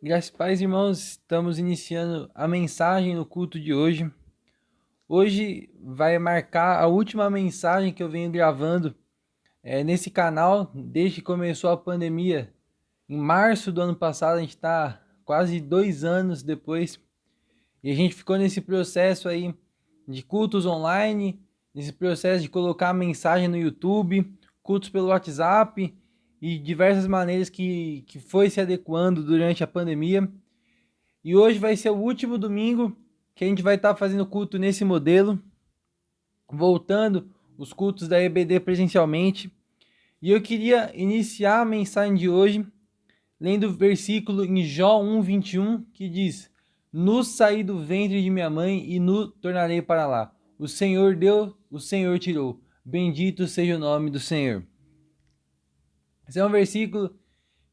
Graças e paz, irmãos, estamos iniciando a mensagem no culto de hoje. Hoje vai marcar a última mensagem que eu venho gravando nesse canal desde que começou a pandemia. Em março do ano passado, a gente está quase 2 anos depois e a gente ficou nesse processo aí de cultos online, nesse processo de colocar a mensagem no YouTube, cultos pelo WhatsApp e diversas maneiras que foi se adequando durante a pandemia. E hoje vai ser o último domingo que a gente vai estar fazendo culto nesse modelo, voltando os cultos da EBD presencialmente. E eu queria iniciar a mensagem de hoje lendo o versículo em Jó 1:21, que diz: "No saí do ventre de minha mãe e no tornarei para lá. O Senhor deu, o Senhor tirou. Bendito seja o nome do Senhor." Esse é um versículo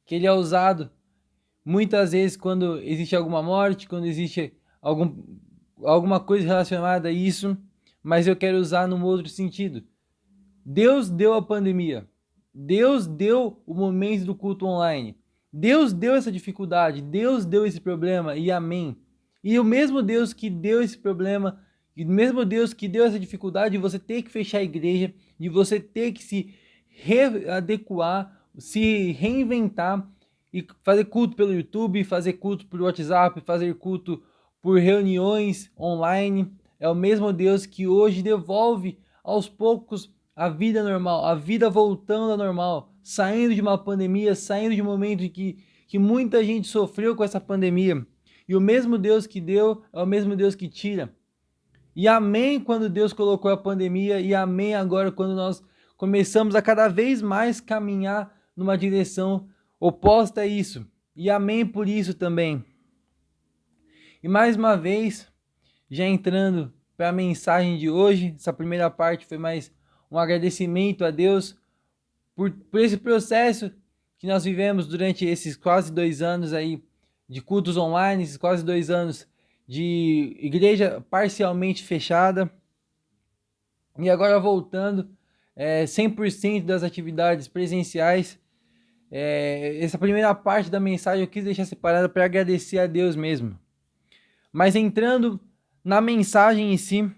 que ele é usado muitas vezes quando existe alguma morte, quando existe alguma coisa relacionada a isso, mas eu quero usar num outro sentido. Deus deu a pandemia. Deus deu o momento do culto online. Deus deu essa dificuldade. Deus deu esse problema e amém. E o mesmo Deus que deu esse problema, e o mesmo Deus que deu essa dificuldade de você ter que fechar a igreja, de você ter que se readequar, se reinventar e fazer culto pelo YouTube, fazer culto por WhatsApp, fazer culto por reuniões online. É o mesmo Deus que hoje devolve aos poucos a vida normal, a vida voltando ao normal, saindo de uma pandemia, saindo de um momento em que muita gente sofreu com essa pandemia. E o mesmo Deus que deu é o mesmo Deus que tira. E amém quando Deus colocou a pandemia, e amém agora quando nós começamos a cada vez mais caminhar numa direção oposta a isso. E amém por isso também. E mais uma vez, já entrando para a mensagem de hoje, essa primeira parte foi mais um agradecimento a Deus por esse processo que nós vivemos durante esses quase 2 anos aí de cultos online, esses quase 2 anos de igreja parcialmente fechada. E agora voltando 100% das atividades presenciais. Essa primeira parte da mensagem eu quis deixar separada para agradecer a Deus mesmo. Mas entrando na mensagem em si,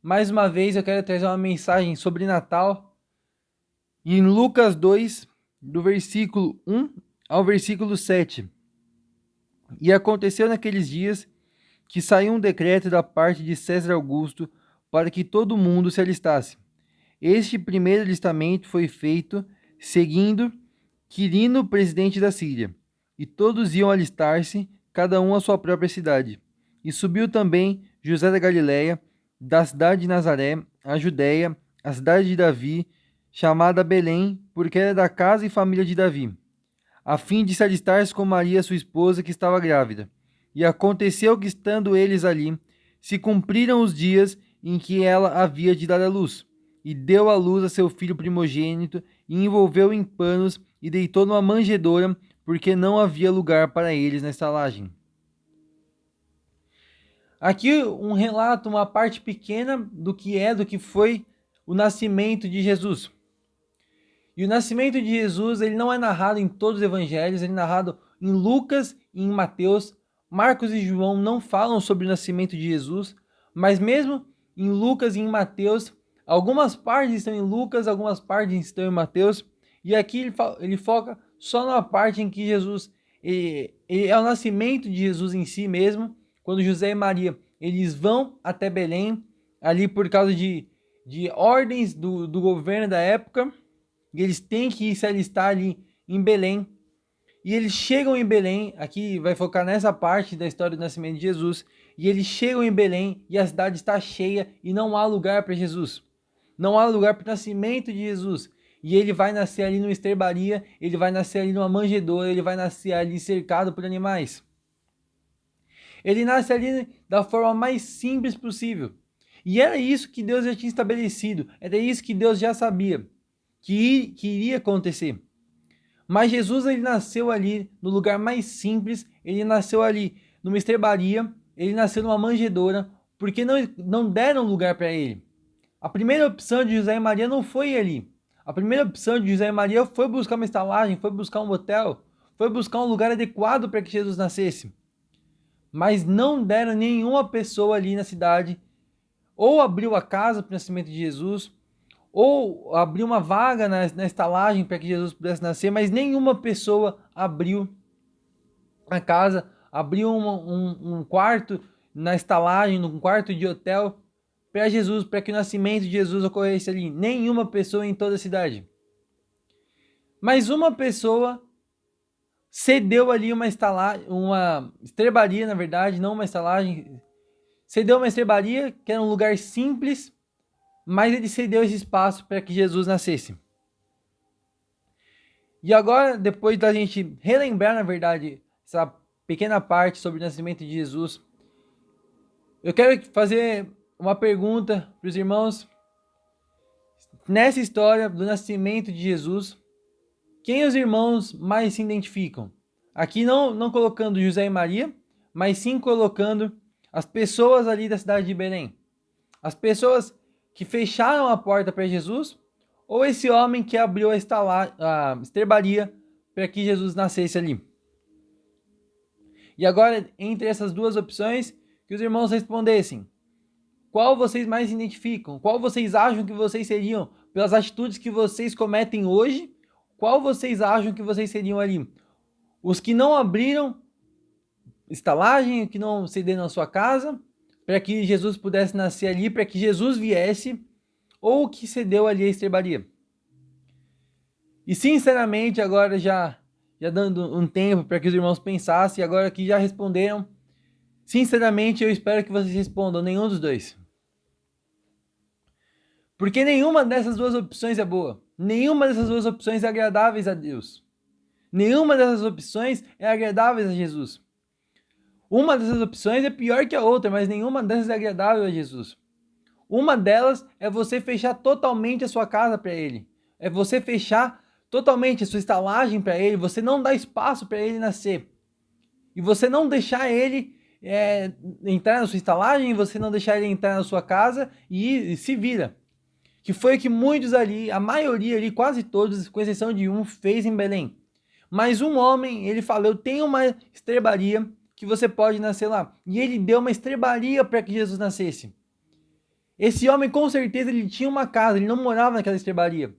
mais uma vez eu quero trazer uma mensagem sobre Natal. E em Lucas 2, do versículo 1 ao versículo 7. "E aconteceu naqueles dias que saiu um decreto da parte de César Augusto para que todo mundo se alistasse. Este primeiro alistamento foi feito seguindo Quirino, presidente da Síria, e todos iam alistar-se, cada um à sua própria cidade. E subiu também José da Galiléia, da cidade de Nazaré, a Judéia, a cidade de Davi, chamada Belém, porque era da casa e família de Davi, a fim de se alistar-se com Maria, sua esposa, que estava grávida. E aconteceu que, estando eles ali, se cumpriram os dias em que ela havia de dar à luz, e deu à luz a seu filho primogênito, e envolveu em panos, e deitou numa manjedoura, porque não havia lugar para eles na estalagem." Aqui um relato, uma parte pequena do que foi o nascimento de Jesus. E o nascimento de Jesus, ele não é narrado em todos os evangelhos, ele é narrado em Lucas e em Mateus. Marcos e João não falam sobre o nascimento de Jesus, mas mesmo em Lucas e em Mateus, algumas partes estão em Lucas, algumas partes estão em Mateus, e aqui ele foca só na parte em que Jesus, é o nascimento de Jesus em si mesmo, quando José e Maria, eles vão até Belém, ali por causa de ordens do governo da época, e eles têm que se alistar ali em Belém. E eles chegam em Belém, aqui vai focar nessa parte da história do nascimento de Jesus, e eles chegam em Belém e a cidade está cheia e não há lugar para Jesus. Não há lugar para o nascimento de Jesus. E ele vai nascer ali numa estrebaria, ele vai nascer ali numa manjedoura, ele vai nascer ali cercado por animais. Ele nasce ali da forma mais simples possível. E era isso que Deus já tinha estabelecido, era isso que Deus já sabia que iria acontecer. Mas Jesus, ele nasceu ali no lugar mais simples, ele nasceu ali numa estrebaria, ele nasceu numa manjedoura, porque não deram lugar para ele. A primeira opção de José e Maria não foi ali. A primeira opção de José e Maria foi buscar uma estalagem, foi buscar um hotel, foi buscar um lugar adequado para que Jesus nascesse. Mas não deram nenhuma pessoa ali na cidade, ou abriu a casa para o nascimento de Jesus, ou abriu uma vaga na estalagem para que Jesus pudesse nascer, mas nenhuma pessoa abriu a casa, abriu um quarto na estalagem, num quarto de hotel para Jesus, para que o nascimento de Jesus ocorresse ali. Nenhuma pessoa em toda a cidade. Mas uma pessoa cedeu ali uma estrebaria, na verdade, não uma estalagem. Cedeu uma estrebaria, que era um lugar simples, mas ele cedeu esse espaço para que Jesus nascesse. E agora, depois da gente relembrar, na verdade, essa pequena parte sobre o nascimento de Jesus, eu quero fazer uma pergunta para os irmãos. Nessa história do nascimento de Jesus, quem os irmãos mais se identificam? Aqui não colocando José e Maria, mas sim colocando as pessoas ali da cidade de Belém. As pessoas que fecharam a porta para Jesus, ou esse homem que abriu a estrebaria para que Jesus nascesse ali. E agora, entre essas duas opções, que os irmãos respondessem. Qual vocês mais se identificam? Qual vocês acham que vocês seriam pelas atitudes que vocês cometem hoje? Qual vocês acham que vocês seriam ali? Os que não abriram estalagem, que não cederam a sua casa, para que Jesus pudesse nascer ali, para que Jesus viesse, ou que cedeu ali a estrebaria. E sinceramente, agora já dando um tempo para que os irmãos pensassem, agora que já responderam, sinceramente eu espero que vocês respondam nenhum dos dois. Porque nenhuma dessas duas opções é boa. Nenhuma dessas duas opções é agradáveis a Deus. Nenhuma dessas opções é agradável a Jesus. Uma dessas opções é pior que a outra, mas nenhuma dessas é agradável a Jesus. Uma delas é você fechar totalmente a sua casa para Ele. É você fechar totalmente a sua estalagem para Ele. Você não dá espaço para Ele nascer. E você não deixar Ele entrar na sua estalagem, você não deixar Ele entrar na sua casa e se vira. Que foi o que muitos ali, a maioria ali, quase todos, com exceção de um, fez em Belém. Mas um homem, ele falou, eu tenho uma estrebaria que você pode nascer lá. E ele deu uma estrebaria para que Jesus nascesse. Esse homem, com certeza, ele tinha uma casa, ele não morava naquela estrebaria.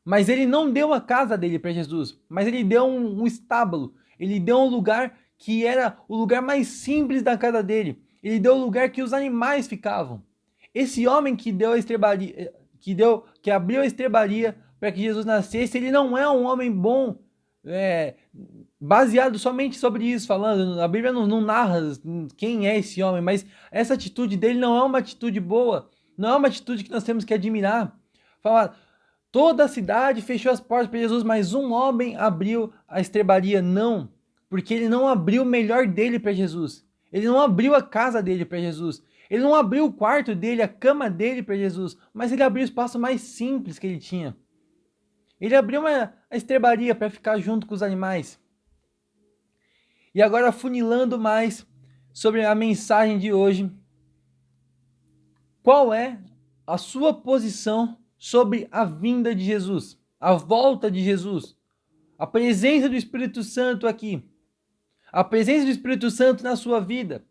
Mas ele não deu a casa dele para Jesus, mas ele deu um estábulo. Ele deu um lugar que era o lugar mais simples da casa dele. Ele deu o lugar que os animais ficavam. Esse homem que deu a estrebaria, que abriu a estrebaria para que Jesus nascesse, ele não é um homem bom, baseado somente sobre isso, falando. A Bíblia não narra quem é esse homem, mas essa atitude dele não é uma atitude boa, não é uma atitude que nós temos que admirar. Falar, toda a cidade fechou as portas para Jesus, mas um homem abriu a estrebaria. Não, porque ele não abriu o melhor dele para Jesus. Ele não abriu a casa dele para Jesus. Ele não abriu o quarto dele, a cama dele para Jesus, mas ele abriu o espaço mais simples que ele tinha. Ele abriu a estrebaria para ficar junto com os animais. E agora, funilando mais sobre a mensagem de hoje, qual é a sua posição sobre a vinda de Jesus, a volta de Jesus, a presença do Espírito Santo aqui, a presença do Espírito Santo na sua vida?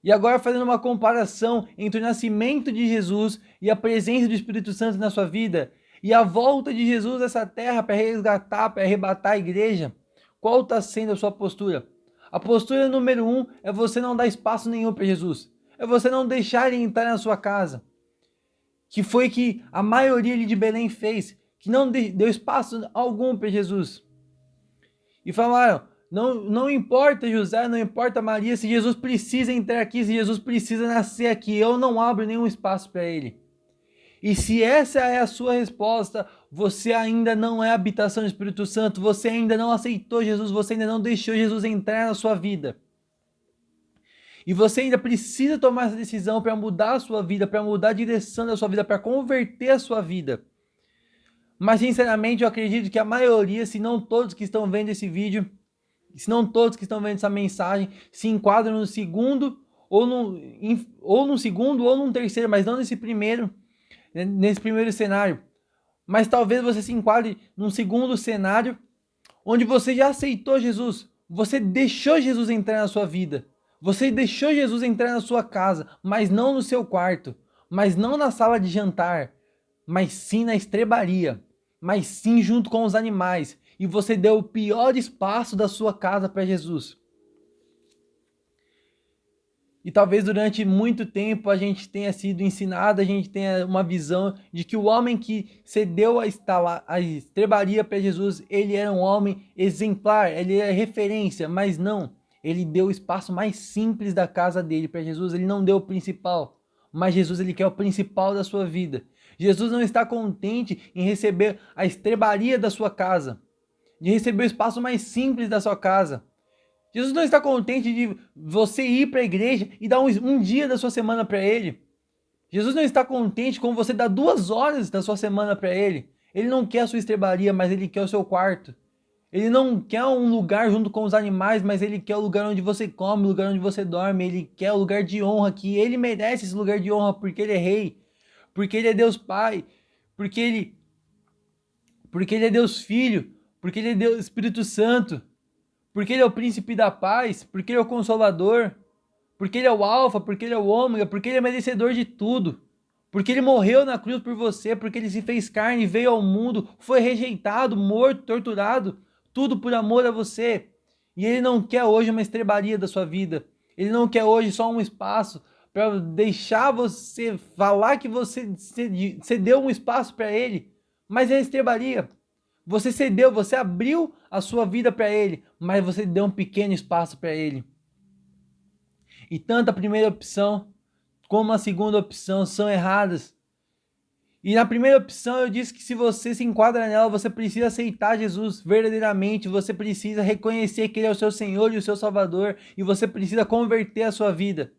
E agora fazendo uma comparação entre o nascimento de Jesus e a presença do Espírito Santo na sua vida e a volta de Jesus a essa terra para resgatar, para arrebatar a igreja, qual está sendo a sua postura? A postura número 1 é você não dar espaço nenhum para Jesus. É você não deixar ele entrar na sua casa. Que foi que a maioria de Belém fez, que não deu espaço algum para Jesus. E falaram, não importa José, não importa Maria, se Jesus precisa entrar aqui, se Jesus precisa nascer aqui, eu não abro nenhum espaço para ele. E se essa é a sua resposta, você ainda não é a habitação do Espírito Santo, você ainda não aceitou Jesus, você ainda não deixou Jesus entrar na sua vida. E você ainda precisa tomar essa decisão para mudar a sua vida, para mudar a direção da sua vida, para converter a sua vida. Mas sinceramente eu acredito que a maioria, se não todos que estão vendo esse vídeo, se não todos que estão vendo essa mensagem, se enquadram no segundo, ou no segundo, ou no terceiro, mas não nesse primeiro cenário. Mas talvez você se enquadre num segundo cenário, onde você já aceitou Jesus, você deixou Jesus entrar na sua vida, você deixou Jesus entrar na sua casa, mas não no seu quarto, mas não na sala de jantar, mas sim na estrebaria, mas sim junto com os animais, e você deu o pior espaço da sua casa para Jesus. E talvez durante muito tempo a gente tenha sido ensinado, a gente tenha uma visão de que o homem que cedeu a estrebaria para Jesus, ele era um homem exemplar, ele era referência, mas não. Ele deu o espaço mais simples da casa dele para Jesus, ele não deu o principal. Mas Jesus, ele quer o principal da sua vida. Jesus não está contente em receber a estrebaria da sua casa, de receber o espaço mais simples da sua casa. Jesus não está contente de você ir para a igreja e dar um dia da sua semana para ele. Jesus não está contente com você dar 2 horas da sua semana para ele. Ele não quer a sua estrebaria, mas ele quer o seu quarto. Ele não quer um lugar junto com os animais, mas ele quer o lugar onde você come, o lugar onde você dorme. Ele quer o lugar de honra, que ele merece esse lugar de honra, porque ele é rei, porque ele é Deus Pai, porque ele é Deus Filho, porque ele é Deus Espírito Santo. Porque ele é o príncipe da paz, porque ele é o consolador, porque ele é o alfa, porque ele é o ômega, porque ele é merecedor de tudo. Porque ele morreu na cruz por você, porque ele se fez carne, veio ao mundo, foi rejeitado, morto, torturado, tudo por amor a você. E ele não quer hoje uma estrebaria da sua vida. Ele não quer hoje só um espaço para deixar você falar que você cedeu um espaço para ele, mas é estrebaria. Você cedeu, você abriu a sua vida para ele, mas você deu um pequeno espaço para ele. E tanto a primeira opção como a segunda opção são erradas. E na primeira opção eu disse que se você se enquadra nela, você precisa aceitar Jesus verdadeiramente, você precisa reconhecer que ele é o seu Senhor e o seu Salvador, e você precisa converter a sua vida.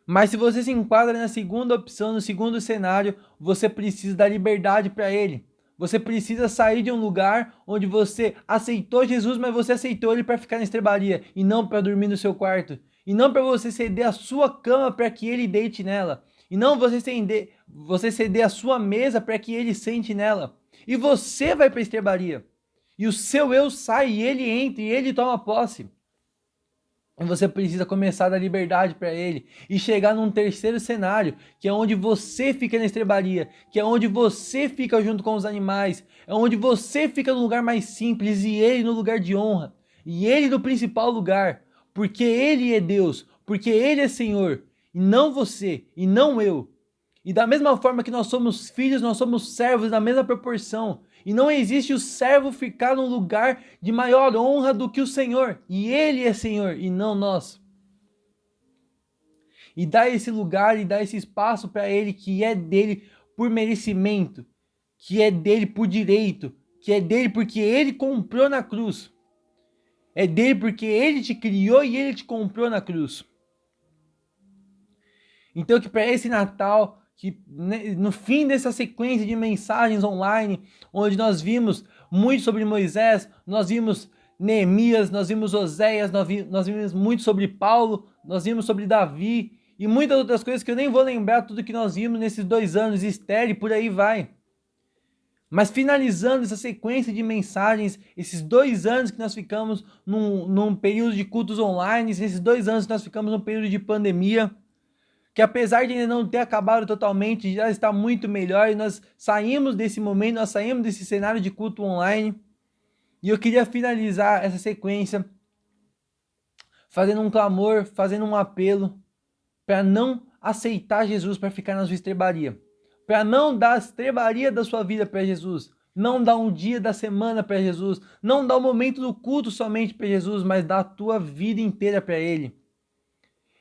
Mas se você se enquadra na segunda opção, no segundo cenário, você precisa dar liberdade para ele. Você precisa sair de um lugar onde você aceitou Jesus, mas você aceitou ele para ficar na estrebaria e não para dormir no seu quarto. E não para você ceder a sua cama para que ele deite nela. E não você ceder a sua mesa para que ele sente nela. E você vai para a estrebaria. E o seu eu sai e ele entra e ele toma posse. E você precisa começar a dar liberdade para ele e chegar num terceiro cenário, que é onde você fica na estrebaria, que é onde você fica junto com os animais, é onde você fica no lugar mais simples e ele no lugar de honra, e ele no principal lugar, porque ele é Deus, porque ele é Senhor, e não você, e não eu. E da mesma forma que nós somos filhos, nós somos servos na mesma proporção. E não existe o servo ficar num lugar de maior honra do que o Senhor. E ele é Senhor e não nós. E dá esse lugar e dá esse espaço para ele que é dele por merecimento, que é dele por direito, que é dele porque ele comprou na cruz. É dele porque ele te criou e ele te comprou na cruz. Então que para esse Natal, que no fim dessa sequência de mensagens online, onde nós vimos muito sobre Moisés, nós vimos Neemias, nós vimos Oséias, nós vimos muito sobre Paulo, nós vimos sobre Davi e muitas outras coisas que eu nem vou lembrar tudo que nós vimos nesses 2 anos, Esther e por aí vai. Mas finalizando essa sequência de mensagens, esses 2 anos que nós ficamos num período de cultos online, esses 2 anos que nós ficamos num período de pandemia, que apesar de ainda não ter acabado totalmente, já está muito melhor e nós saímos desse momento, nós saímos desse cenário de culto online. E eu queria finalizar essa sequência fazendo um clamor, fazendo um apelo para não aceitar Jesus para ficar na sua estrebaria, para não dar a estrebaria da sua vida para Jesus, não dar um dia da semana para Jesus, não dar o momento do culto somente para Jesus, mas dar a tua vida inteira para Ele.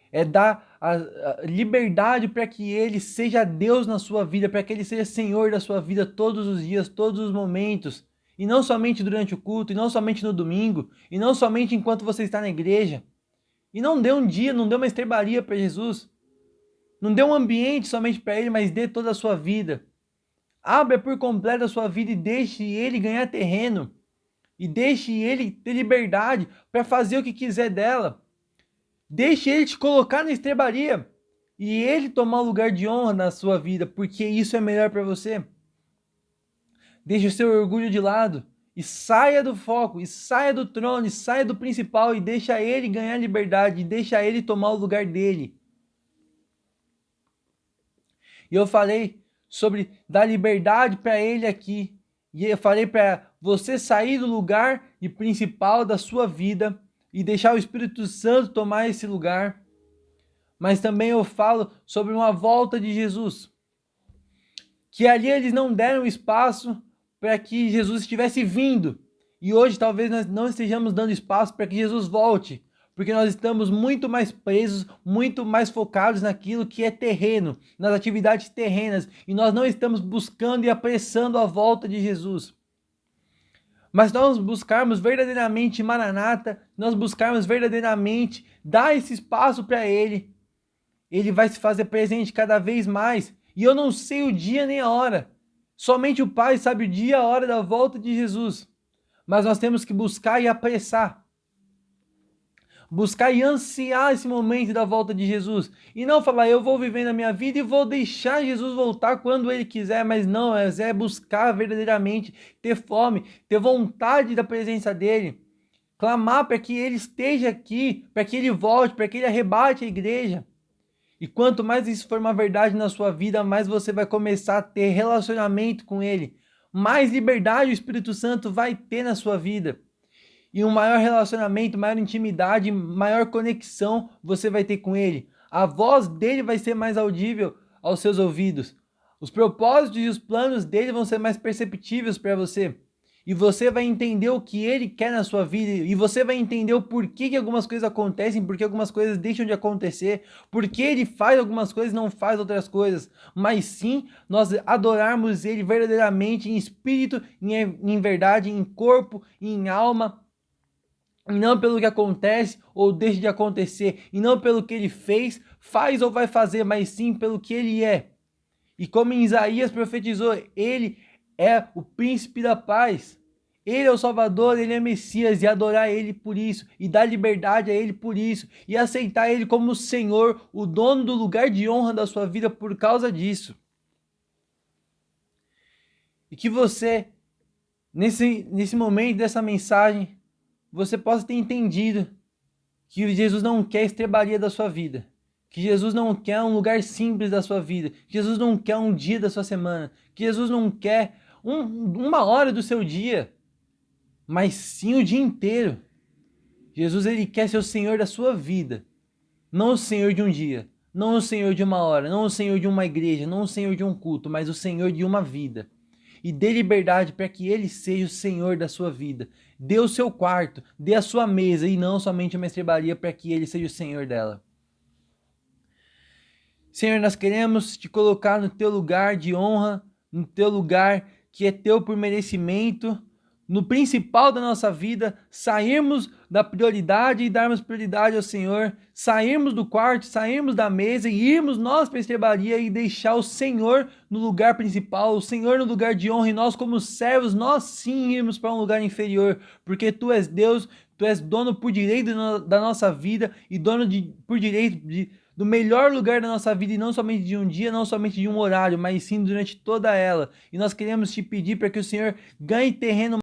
É dar a liberdade para que ele seja Deus na sua vida, para que ele seja Senhor da sua vida todos os dias, todos os momentos. E não somente durante o culto, e não somente no domingo, e não somente enquanto você está na igreja. E não dê um dia, não dê uma estrebaria para Jesus. Não dê um ambiente somente para ele, mas dê toda a sua vida. Abra por completo a sua vida e deixe ele ganhar terreno. E deixe ele ter liberdade para fazer o que quiser dela. Deixe ele te colocar na estrebaria e ele tomar o lugar de honra na sua vida, porque isso é melhor para você. Deixe o seu orgulho de lado e saia do foco, e saia do trono, e saia do principal, e deixa ele ganhar liberdade, e deixa ele tomar o lugar dele. E eu falei sobre dar liberdade para ele aqui. E eu falei para você sair do lugar de principal da sua vida e deixar o Espírito Santo tomar esse lugar. Mas também eu falo sobre uma volta de Jesus. Que ali eles não deram espaço para que Jesus estivesse vindo. E hoje talvez nós não estejamos dando espaço para que Jesus volte. Porque nós estamos muito mais presos, muito mais focados naquilo que é terreno, nas atividades terrenas. E nós não estamos buscando e apressando a volta de Jesus. Mas nós buscarmos verdadeiramente Maranata, nós buscarmos verdadeiramente dar esse espaço para Ele, Ele vai se fazer presente cada vez mais. E eu não sei o dia nem a hora. Somente o Pai sabe o dia e a hora da volta de Jesus. Mas nós temos que buscar e apressar. Buscar e ansiar esse momento da volta de Jesus. E não falar, eu vou vivendo a minha vida e vou deixar Jesus voltar quando Ele quiser. Mas não, é buscar verdadeiramente, ter fome, ter vontade da presença dEle. Clamar para que Ele esteja aqui, para que Ele volte, para que Ele arrebate a igreja. E quanto mais isso for uma verdade na sua vida, mais você vai começar a ter relacionamento com Ele. Mais liberdade o Espírito Santo vai ter na sua vida. E um maior relacionamento, maior intimidade, maior conexão você vai ter com Ele. A voz dele vai ser mais audível aos seus ouvidos. Os propósitos e os planos dele vão ser mais perceptíveis para você. E você vai entender o que ele quer na sua vida. E você vai entender o porquê que algumas coisas acontecem, porque algumas coisas deixam de acontecer, porque ele faz algumas coisas e não faz outras coisas. Mas sim, nós adorarmos ele verdadeiramente em espírito, em verdade, em corpo, em alma. E não pelo que acontece ou deixa de acontecer. E não pelo que ele fez, faz ou vai fazer, mas sim pelo que ele é. E como em Isaías profetizou, ele é o príncipe da paz. Ele é o Salvador, ele é Messias, e adorar ele por isso, e dar liberdade a ele por isso, e aceitar ele como o Senhor, o dono do lugar de honra da sua vida por causa disso. E que você, nesse momento dessa mensagem, você possa ter entendido que Jesus não quer estrebaria da sua vida. Que Jesus não quer um lugar simples da sua vida. Que Jesus não quer um dia da sua semana. Que Jesus não quer uma hora do seu dia. Mas sim o dia inteiro. Jesus, ele quer ser o Senhor da sua vida. Não o Senhor de um dia. Não o Senhor de uma hora. Não o Senhor de uma igreja. Não o Senhor de um culto. Mas o Senhor de uma vida. E dê liberdade para que ele seja o Senhor da sua vida. Dê o seu quarto. Dê a sua mesa. E não somente uma estrebaria para que ele seja o Senhor dela. Senhor, nós queremos te colocar no teu lugar de honra, no teu lugar que é teu por merecimento, no principal da nossa vida, sairmos da prioridade e darmos prioridade ao Senhor, sairmos do quarto, sairmos da mesa e irmos nós para a estrebaria e deixar o Senhor no lugar principal, o Senhor no lugar de honra, e nós como servos, nós sim irmos para um lugar inferior, porque tu és Deus, tu és dono por direito da nossa vida e dono por direito do melhor lugar da nossa vida, e não somente de um dia, não somente de um horário, mas sim durante toda ela. E nós queremos te pedir para que o Senhor ganhe terreno